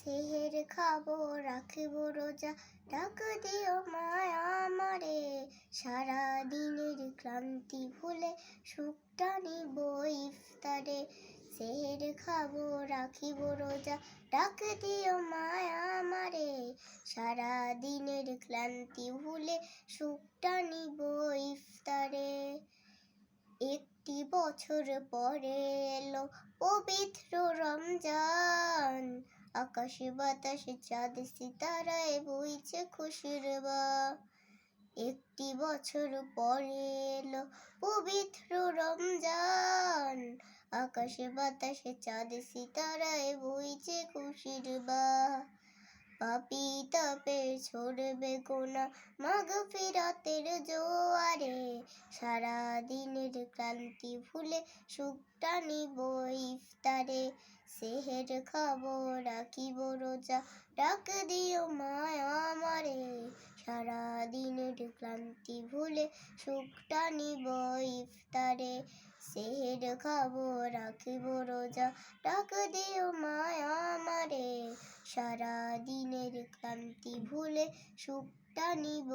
সেহের খাবো রাখিব রোজা, ডাক দিও মায়া আমারে। সারা দিনের ক্লান্তি ভুলে সুখটা নিব ইফতারে। সেহের খাবো রাখিব রোজা, ডাক দিও মায়া আমারে। সারা দিনের ক্লান্তি ভুলে সুখটা নিব ইফতারে। একটি বছর পরে এলো পবিত্র রমজান, আকাশে বাতাসে চাঁদ সিতারায় বইছে খুশির বান। একটি বছর পরে এলো পবিত্র রমজান, আকাশে বাতাসে চাঁদ সিতারায় বইছে খুশির বান। পাপী তাপে ছড়বে গোনা মাগফিরাতের জোয়ারে। সারা দিনের ক্লান্তি ভুলে সুখটা নিব ইফতারে। সেহের খাবো রাখিব রোজা, ডাক দিও মায়া আমারে। সারা দিনের ক্লান্তি ভুলে সুখটা নিব ইফতারে। সেহের খাবো রাখিব রোজা, ডাক দিও মায়া আমারে। সারা দিনের ক্লান্তি ভুলে সুখটা নিব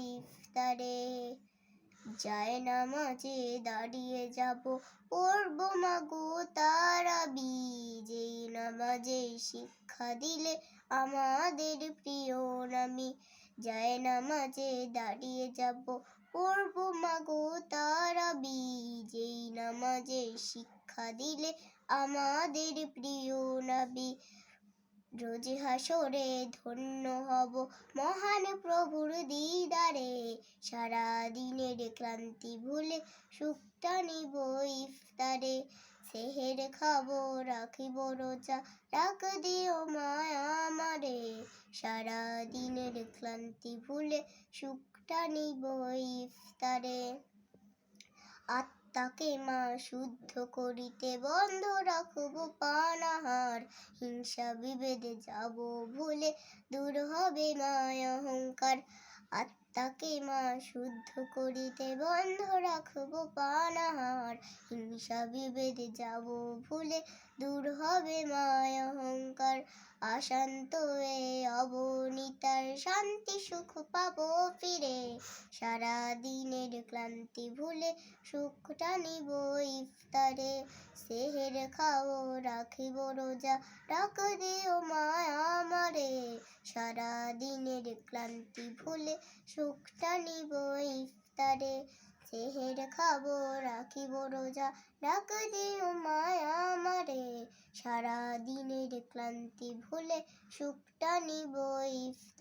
ইফতারে। জায়নামাজে দাঁড়িয়ে যাব পড়ব মাগো তারাবি, যেই নামাজে শিক্ষা দিলে আমাদের প্রিয় নবী। জায়নামাজে দাঁড়িয়ে যাব পড়ব মাগো তারাবি, যেই নামাজে শিক্ষা দিলে আমাদের প্রিয় নবী। রোজ হাসরে ধন্য হব মহান প্রভুর দিদারে। সারা দিনের ক্লান্তি ভুলে সুখটা নিব ইফতারে। সেহের খাবো রাখিব রোজা, ডাক দিও মায়া আমারে। সারা দিনের ক্লান্তি ভুলে সুখটা নিব ইফতারে। আত্মাকে মা শুদ্ধ করিতে বন্ধ রাখব পানাহার, হিংসা বিভেদে যাব ভুলে দূর হবে মায়া অহংকার। আত্মাকে মা শুদ্ধ করিতে বন্ধ রাখব পানাহার, হিংসা বিভেদে যাব ভুলে দূর হবে মায়া অহংকার। অশান্ত এ অবনীতার শান্তি সুখ পাবো ফিরে। সারা দিনের ক্লান্তি ভুলে সুখটা নিব ইফতারে। সেহের খাবো রাখিব রোজা, ডাক দিও মায়া আমারে। সারা দিনের ক্লান্তি ভুলে সুখটা নিব ইফতারে। সেহের খাবো রাখিব রোজা, ডাক দিও মায়া আমারে। সারা দিনের ক্লান্তি ভুলে সুখটা নিব ইফতারে।